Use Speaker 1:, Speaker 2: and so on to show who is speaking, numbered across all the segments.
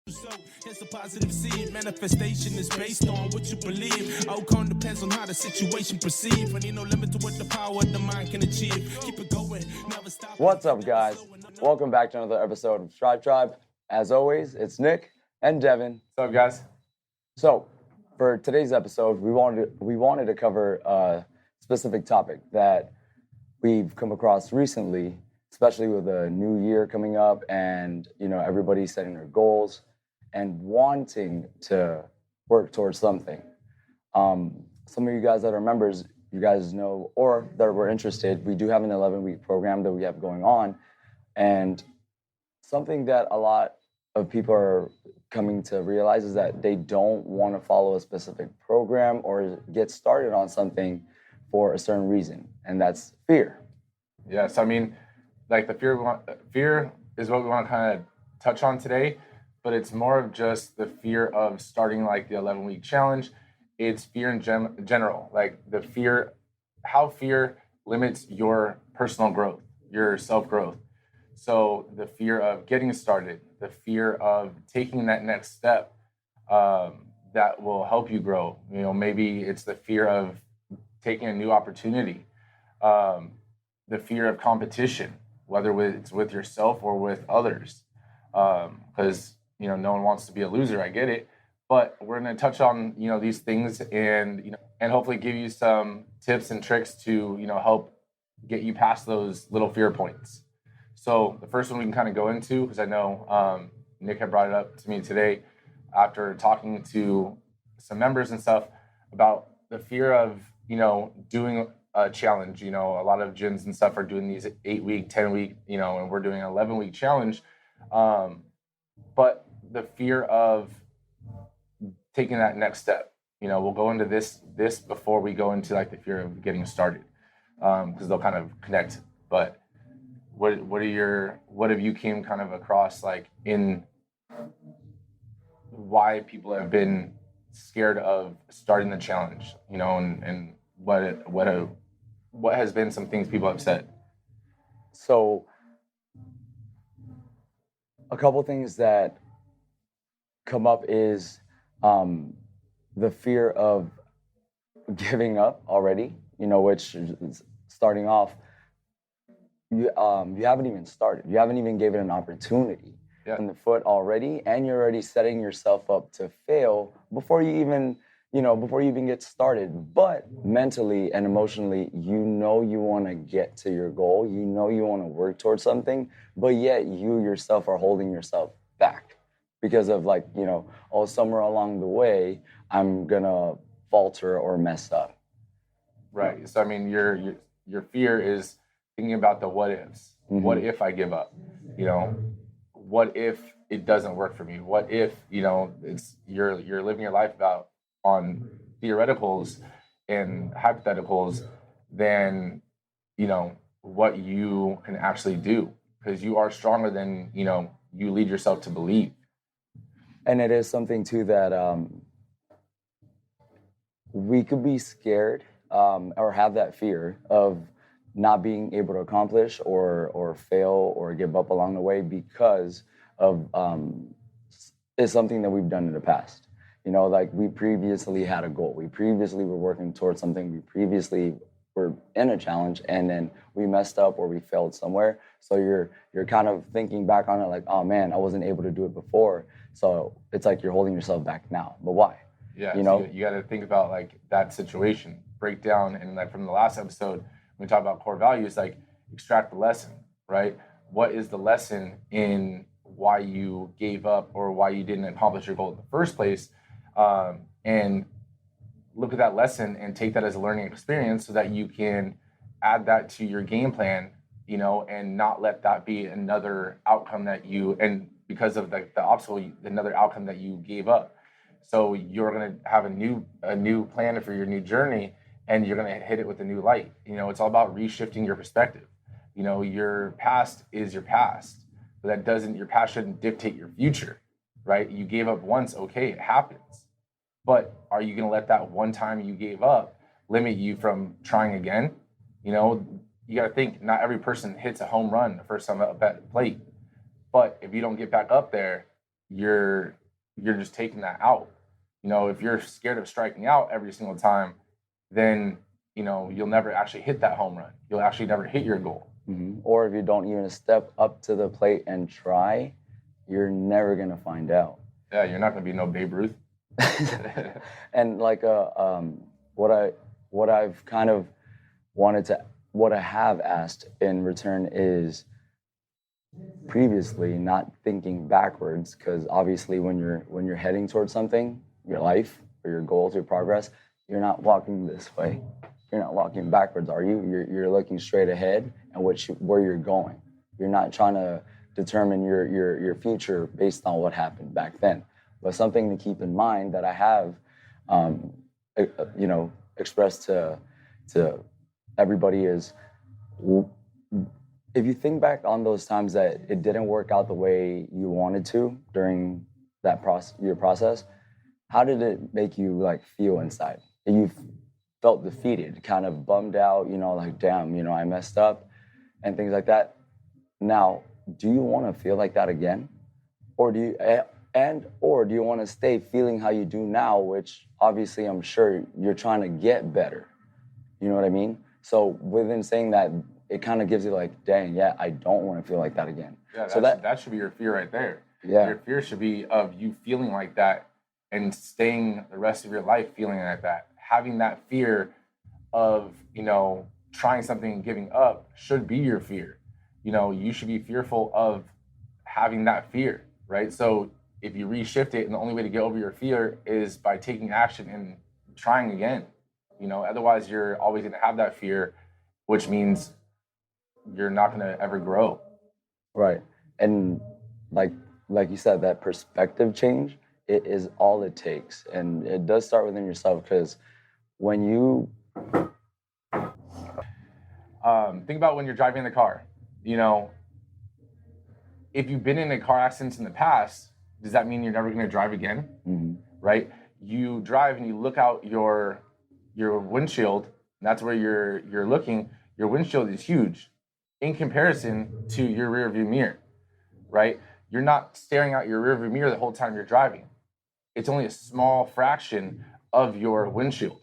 Speaker 1: So it's a positive seed. Manifestation is based on what you believe. Outcome depends on how the situation perceived. And ain't no limit to what the power of the mind can achieve. Keep it going, never stop.
Speaker 2: What's up, guys? Welcome back to another episode of Strive Tribe. As always, it's Nick and Devan.
Speaker 3: What's up, guys?
Speaker 2: So, for today's episode, we wanted to cover a specific topic that we've come across recently, especially with the new year coming up, and everybody's setting their goals and wanting to work towards something. Some of you guys that are members, you guys know, or that were interested, we do have an 11-week program that we have going on. And something that a lot of people are coming to realize is that they don't want to follow a specific program or get started on something for a certain reason, and that's fear.
Speaker 3: Yes, I mean, like the fear is what we want to kind of touch on today, but it's more of just the fear of starting like the 11-week challenge. It's fear in general, like the fear, how fear limits your personal growth, your self-growth. So the fear of getting started, the fear of taking that next step that will help you grow. Maybe it's the fear of taking a new opportunity, the fear of competition, whether it's with yourself or with others, because no one wants to be a loser. I get it, but we're going to touch on these things and hopefully give you some tips and tricks to help get you past those little fear points. So the first one we can kind of go into, because I know Nick had brought it up to me today after talking to some members and stuff about the fear of doing a challenge. A lot of gyms and stuff are doing these 8-week, 10-week, and we're doing an 11-week challenge. But the fear of taking that next step, we'll go into this before we go into like the fear of getting started, because they'll kind of connect. But what have you came kind of across like in why people have been scared of starting the challenge, and what has been some things people have said?
Speaker 2: So, a couple things that come up is the fear of giving up already, which is starting off, you haven't even started. You haven't even given it an opportunity in the foot already, and you're already setting yourself up to fail before you even get started. But mentally and emotionally, you want to get to your goal. You want to work towards something, but yet you yourself are holding yourself back because of somewhere along the way, I'm gonna falter or mess up.
Speaker 3: Right. So I mean, your fear is thinking about the what ifs. Mm-hmm. What if I give up? What if it doesn't work for me? What if it's you're living your life on theoreticals and hypotheticals than what you can actually do, because you are stronger than you lead yourself to believe.
Speaker 2: And it is something too that we could be scared or have that fear of not being able to accomplish or fail or give up along the way because of it's something that we've done in the past. Like we previously had a goal. We previously were working towards something. We previously were in a challenge, and then we messed up or we failed somewhere. So you're kind of thinking back on it like, oh man, I wasn't able to do it before. So it's like you're holding yourself back now. But why?
Speaker 3: Yeah, so you got to think about like that situation, break down, and like from the last episode, when we talk about core values, like extract the lesson, right? What is the lesson in why you gave up or why you didn't accomplish your goal in the first place? And look at that lesson and take that as a learning experience so that you can add that to your game plan, and not let that be another outcome and because of the obstacle, another outcome that you gave up. So you're going to have a new plan for your new journey, and you're going to hit it with a new light. It's all about reshifting your perspective. Your past is your past, but your past shouldn't dictate your future, right? You gave up once, okay, it happens. But are you going to let that one time you gave up limit you from trying again? You got to think, not every person hits a home run the first time up at the plate. But if you don't get back up there, you're just taking that out. You know, if you're scared of striking out every single time, then you know you'll never actually hit that home run. You'll actually never hit your goal.
Speaker 2: Or if you don't even step up to the plate and try, you're never gonna find out.
Speaker 3: Yeah, you're not gonna be no Babe Ruth.
Speaker 2: And like what I've kind of what I have asked in return is previously not thinking backwards, because obviously when you're heading towards something, your life or your goals, your progress, you're not walking this way. You're not walking backwards, are you? You're looking straight ahead and where you're going. You're not trying to determine your future based on what happened back then. But something to keep in mind that I have, expressed to everybody is, if you think back on those times that it didn't work out the way you wanted to during that your process, how did it make you like feel inside? You felt defeated, kind of bummed out, like, damn, I messed up and things like that. Now, do you want to feel like that again? Or do you want to stay feeling how you do now, which obviously I'm sure you're trying to get better. You know what I mean? So within saying that, it kind of gives you like, dang, yeah, I don't want to feel like that again.
Speaker 3: Yeah,
Speaker 2: so
Speaker 3: that should be your fear right there.
Speaker 2: Yeah.
Speaker 3: Your fear should be of you feeling like that and staying the rest of your life feeling like that. Having that fear of, trying something and giving up should be your fear. You should be fearful of having that fear, right? So if you reshift it, and the only way to get over your fear is by taking action and trying again. Otherwise you're always going to have that fear, which means you're not going to ever grow.
Speaker 2: Right. And like you said, that perspective change, it is all it takes. And it does start within yourself, because when you
Speaker 3: think about when you're driving the car, if you've been in a car accident in the past, does that mean you're never going to drive again?
Speaker 2: Mm-hmm.
Speaker 3: Right? You drive and you look out your windshield, and that's where you're looking. Your windshield is huge in comparison to your rear view mirror, right? You're not staring out your rear view mirror the whole time you're driving. It's only a small fraction of your windshield,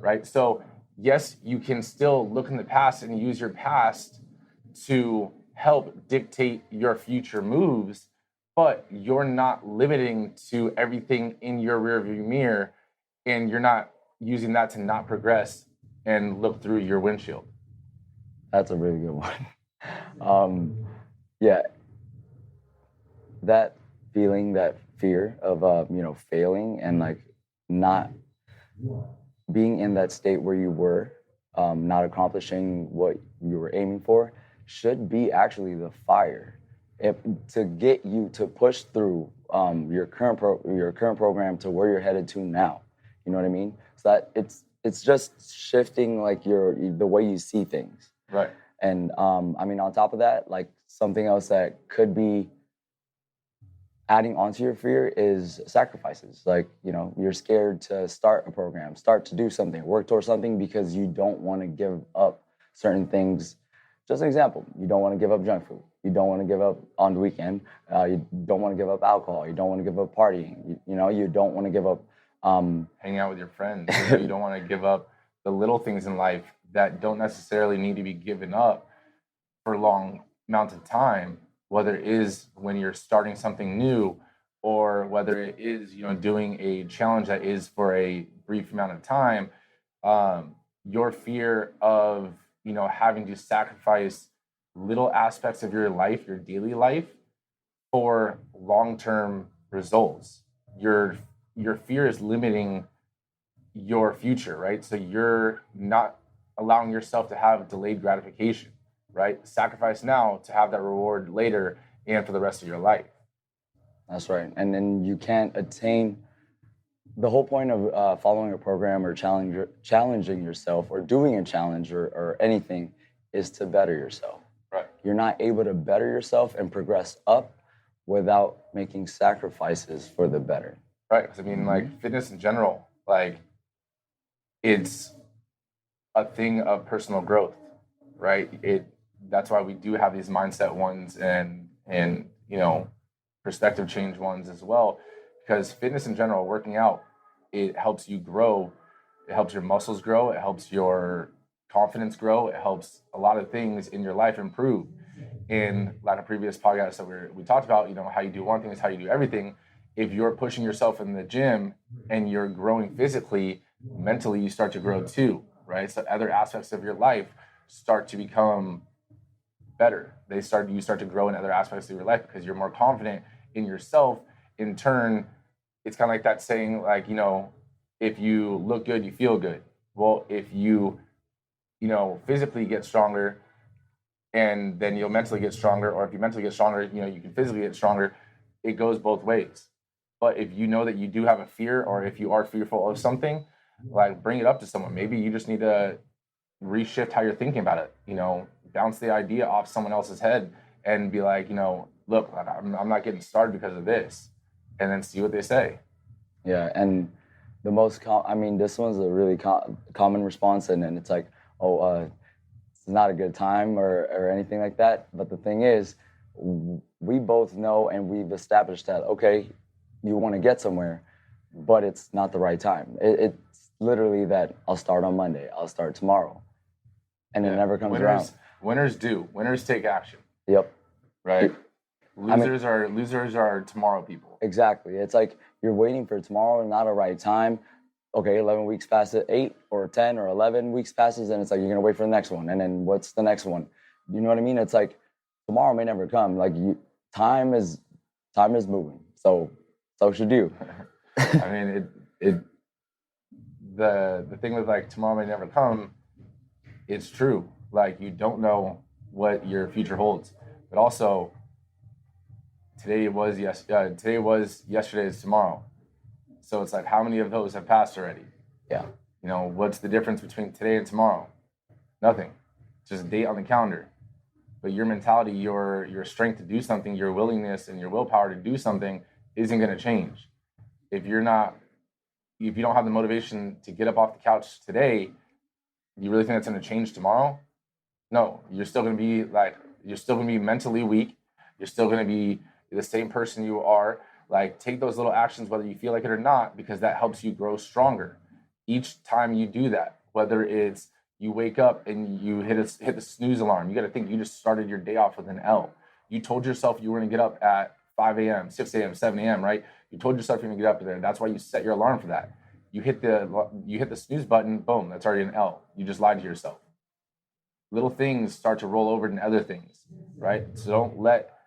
Speaker 3: right? So yes, you can still look in the past and use your past to help dictate your future moves, but you're not limiting to everything in your rearview mirror, and you're not using that to not progress and look through your windshield.
Speaker 2: That's a really good one. Yeah, that feeling, that fear of failing and like not being in that state where you were, not accomplishing what you were aiming for, should be actually the fire to get you to push through your current program to where you're headed to now. You know what I mean? So that it's just shifting like the way you see things.
Speaker 3: Right.
Speaker 2: And on top of that, like something else that could be adding onto your fear is sacrifices. Like, you're scared to start a program, start to do something, work towards something because you don't want to give up certain things. Just an example, you don't want to give up junk food. You don't want to give up on the weekend. You don't want to give up alcohol. You don't want to give up partying. You don't want to give up
Speaker 3: hanging out with your friends. You don't want to give up the little things in life that don't necessarily need to be given up for long amounts of time, whether it is when you're starting something new, or whether it is, doing a challenge that is for a brief amount of time. Your fear of, having to sacrifice little aspects of your life, your daily life, for long-term results. Your fear is limiting your future, right? So you're not allowing yourself to have delayed gratification, right? Sacrifice now to have that reward later and for the rest of your life.
Speaker 2: That's right. And then you can't attain the whole point of following a program or challenging yourself or doing a challenge or anything is to better yourself.
Speaker 3: Right.
Speaker 2: You're not able to better yourself and progress up without making sacrifices for the better.
Speaker 3: Right. Like fitness in general, like it's a thing of personal growth, right? That's why we do have these mindset ones and perspective change ones as well, because fitness in general, working out, it helps you grow. It helps your muscles grow. It helps your confidence grow. It helps a lot of things in your life improve. In like a previous podcast that we talked about, how you do one thing is how you do everything. If you're pushing yourself in the gym and you're growing physically, mentally you start to grow too, right? So other aspects of your life start to become better. You start to grow in other aspects of your life because you're more confident in yourself. In turn, it's kind of like that saying, like, if you look good, you feel good. Well, if you, physically get stronger, and then you'll mentally get stronger, or if you mentally get stronger, you can physically get stronger. It goes both ways. But if you know that you do have a fear, or if you are fearful of something, like, bring it up to someone. Maybe you just need to reshift how you're thinking about it. Bounce the idea off someone else's head and be like, look, I'm not getting started because of this, and then see what they say.
Speaker 2: Yeah, and the most this one's a really common response, and then it's like, it's not a good time or anything like that. But the thing is, we both know and we've established that, okay, you want to get somewhere, but it's not the right time. It's literally that I'll start on Monday, I'll start tomorrow, and it never comes around.
Speaker 3: Winners do. Winners take action.
Speaker 2: Yep.
Speaker 3: Right. Losers are tomorrow people.
Speaker 2: Exactly. It's like you're waiting for tomorrow, not a right time. Okay, 11 weeks passes, 8 or 10 or 11 weeks passes, and it's like you're going to wait for the next one. And then what's the next one? You know what I mean? It's like tomorrow may never come. Like time is moving. So should you.
Speaker 3: I mean, the thing with, like, tomorrow may never come, it's true. Like, you don't know what your future holds. But also, today was yesterday's tomorrow. So it's like, how many of those have passed already?
Speaker 2: Yeah.
Speaker 3: What's the difference between today and tomorrow? Nothing. It's just a date on the calendar. But your mentality, your strength to do something, your willingness and your willpower to do something isn't going to change. If you don't have the motivation to get up off the couch today, you really think that's going to change tomorrow? No, you're still going to be mentally weak. You're still going to be the same person you are. Like, take those little actions, whether you feel like it or not, because that helps you grow stronger. Each time you do that, whether it's you wake up and you hit the snooze alarm, you got to think you just started your day off with an L. You told yourself you were going to get up at 5 a.m., 6 a.m., 7 a.m., right? You told yourself you're going to get up there. That's why you set your alarm for that. You hit the snooze button, boom, that's already an L. You just lied to yourself. Little things start to roll over into other things, right? So don't let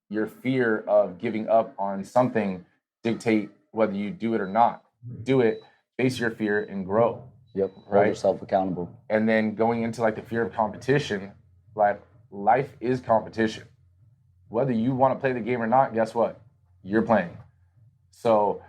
Speaker 3: your fear of giving up on something dictate whether you do it or not. Do it, face your fear, and grow.
Speaker 2: Yep, hold
Speaker 3: right?
Speaker 2: yourself accountable.
Speaker 3: And then going into, like, the fear of competition, like, life is competition. Whether you want to play the game or not, guess what? You're playing. So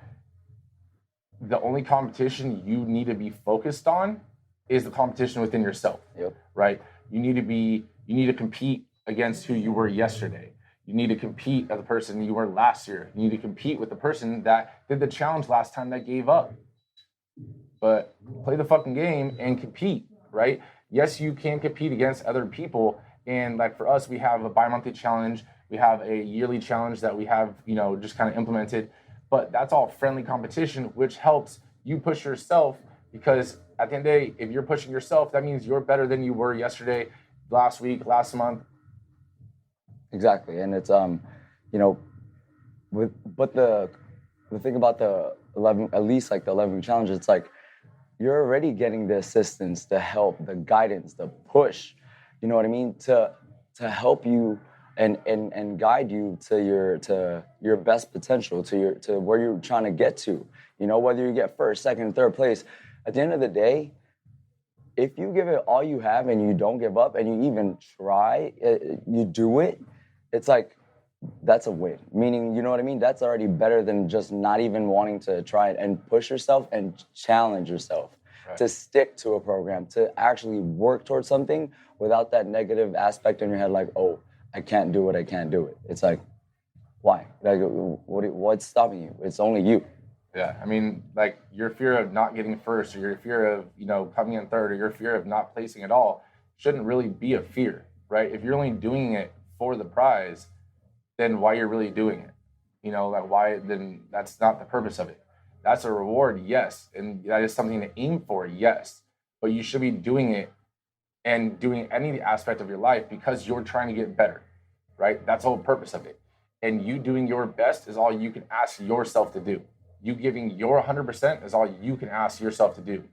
Speaker 3: the only competition you need to be focused on is the competition within yourself.
Speaker 2: Yep.
Speaker 3: Right? You need to compete against who you were yesterday. You need to compete as the person you were last year. You need to compete with the person that did the challenge last time that gave up. But play the fucking game and compete, right? Yes, you can compete against other people. And, like, for us, we have a bi-monthly challenge. We have a yearly challenge that we have, just kind of implemented. But that's all friendly competition, which helps you push yourself, because at the end of the day, if you're pushing yourself, that means you're better than you were yesterday, last week, last month.
Speaker 2: Exactly. And it's, but the thing about the 11, at least like the 11 challenge, it's like you're already getting the assistance, the help, the guidance, the push, you know what I mean? To help you and guide you to your best potential, to where you're trying to get to. Whether you get first, second, third place. At the end of the day, if you give it all you have and you don't give up and you even try, you do it, it's like, that's a win. Meaning, you know what I mean? That's already better than just not even wanting to try it and push yourself and challenge yourself. Right. To stick to a program, to actually work towards something without that negative aspect in your head, like, oh, I can't do it. It's like, why? Like, what's stopping you? It's only you.
Speaker 3: Yeah, I mean, like, your fear of not getting first, or your fear of, coming in third, or your fear of not placing at all shouldn't really be a fear, right? If you're only doing it for the prize, then why you're really doing it? like why, then that's not the purpose of it. That's a reward, yes. And that is something to aim for, yes. But you should be doing it and doing any aspect of your life because you're trying to get better, right? That's the whole purpose of it. And you doing your best is all you can ask yourself to do. You giving your 100% is all you can ask yourself to do.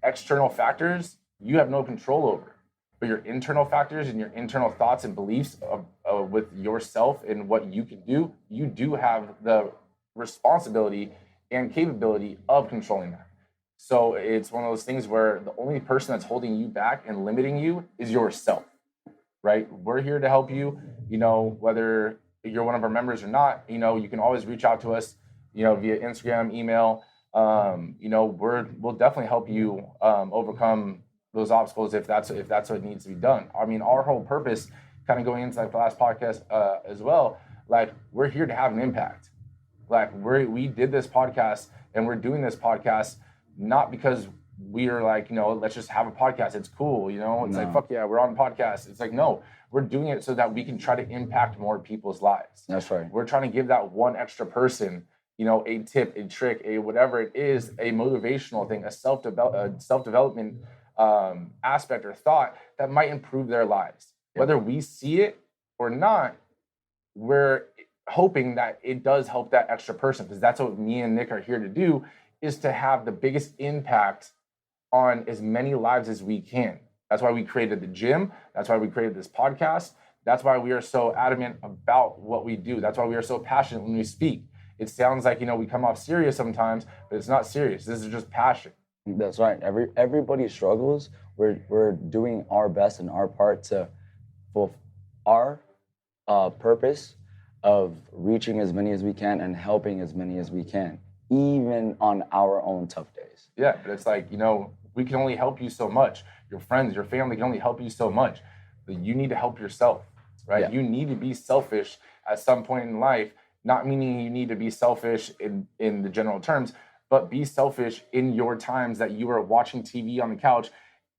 Speaker 3: External factors, you have no control over. But your internal factors and your internal thoughts and beliefs with yourself and what you can do, you do have the responsibility and capability of controlling that. So it's one of those things where the only person that's holding you back and limiting you is yourself, right? We're here to help you, whether you're one of our members or not, you can always reach out to us, via Instagram, email. We'll definitely help you overcome those obstacles if that's what needs to be done. I mean, our whole purpose, kind of going into like the last podcast as well, like we're here to have an impact. Like we did this podcast and we're doing this podcast not because we are like, let's just have a podcast. It's cool, It's like, fuck yeah, we're on a podcast. It's like, no, we're doing it so that we can try to impact more people's lives.
Speaker 2: That's right.
Speaker 3: We're trying to give that one extra person, a tip, a trick, a whatever it is, a motivational thing, a self-development aspect or thought that might improve their lives. Yep. Whether we see it or not, we're hoping that it does help that extra person, because that's what me and Nick are here to do, is to have the biggest impact on as many lives as we can. That's why we created the gym. That's why we created this podcast. That's why we are so adamant about what we do. That's why we are so passionate when we speak. It sounds like, we come off serious sometimes, but it's not serious. This is just passion.
Speaker 2: That's right. Everybody struggles. We're doing our best and our part to fulfill our purpose of reaching as many as we can and helping as many as we can, even on our own tough days.
Speaker 3: Yeah, but it's like, we can only help you so much. Your friends, your family can only help you so much. But you need to help yourself, right? Yeah. You need to be selfish at some point in life, not meaning you need to be selfish in the general terms, but be selfish in your times that you are watching TV on the couch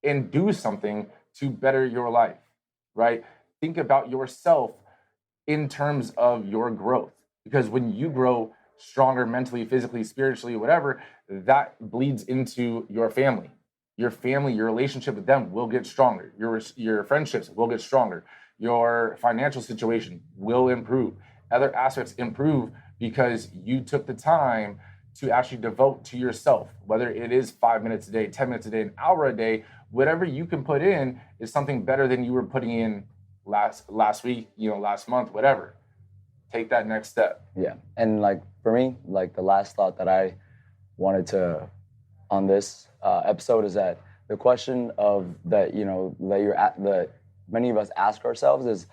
Speaker 3: and do something to better your life, right? Think about yourself in terms of your growth, because when you grow stronger mentally, physically, spiritually, whatever, that bleeds into your family. Your family, your relationship with them will get stronger. Your friendships will get stronger. Your financial situation will improve. Other aspects improve because you took the time to actually devote to yourself, whether it is 5 minutes a day, 10 minutes a day, an hour a day, whatever you can put in is something better than you were putting in last week, last month, whatever. Take that next step.
Speaker 2: Yeah. And like for me, like the last thought that I wanted to on this episode is that the question that many of us ask ourselves is,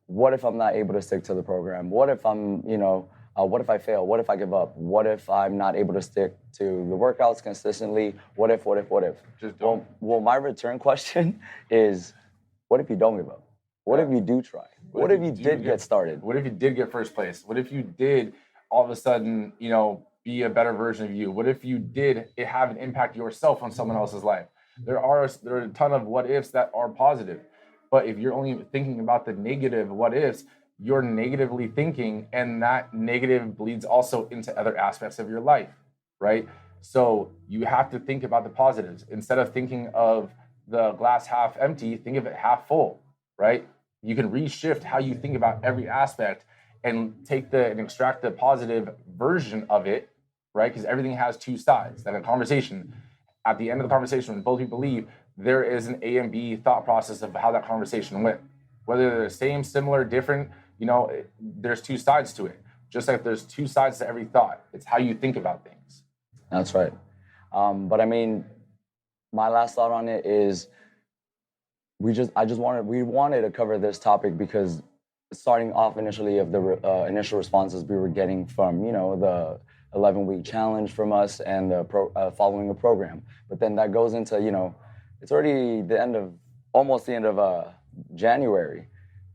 Speaker 2: what if I'm not able to stick to the program? What if I'm, what if I fail? What if I give up? What if I'm not able to stick to the workouts consistently? What if?
Speaker 3: Just don't.
Speaker 2: Well, my return question is, what if you don't give up? What if you do try? What if you did get started?
Speaker 3: What if you did get first place? What if you did all of a sudden, be a better version of you? What if you did have an impact yourself on someone else's life? There are a ton of what ifs that are positive. But if you're only thinking about the negative what ifs, you're negatively thinking, and that negative bleeds also into other aspects of your life, right? So you have to think about the positives. Instead of thinking of the glass half empty, think of it half full, right? You can reshift how you think about every aspect and extract the positive version of it, right? Because everything has two sides. Like a conversation, at the end of the conversation, when both people leave, there is an A and B thought process of how that conversation went. Whether they're the same, similar, different, there's two sides to it. Just like there's two sides to every thought. It's how you think about things.
Speaker 2: That's right. But I mean, my last thought on it is we wanted to cover this topic because starting off initially of the initial responses we were getting from, the 11-week challenge from us and the following the program. But then that goes into, it's already almost the end of January.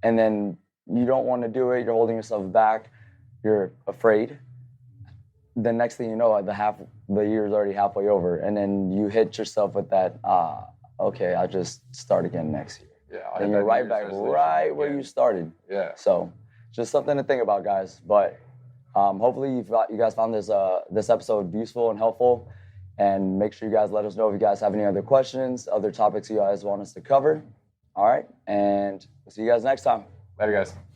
Speaker 2: And then you don't want to do it. You're holding yourself back. You're afraid. The next thing you know, the year is already halfway over. And then you hit yourself with that, okay, I'll just start again next year.
Speaker 3: Yeah,
Speaker 2: and you're right back where you started.
Speaker 3: Yeah.
Speaker 2: So just something to think about, guys. But Hopefully you guys found this episode useful and helpful. And make sure you guys let us know if you guys have any other questions, other topics you guys want us to cover. All right, and we'll see you guys next time.
Speaker 3: Later, guys.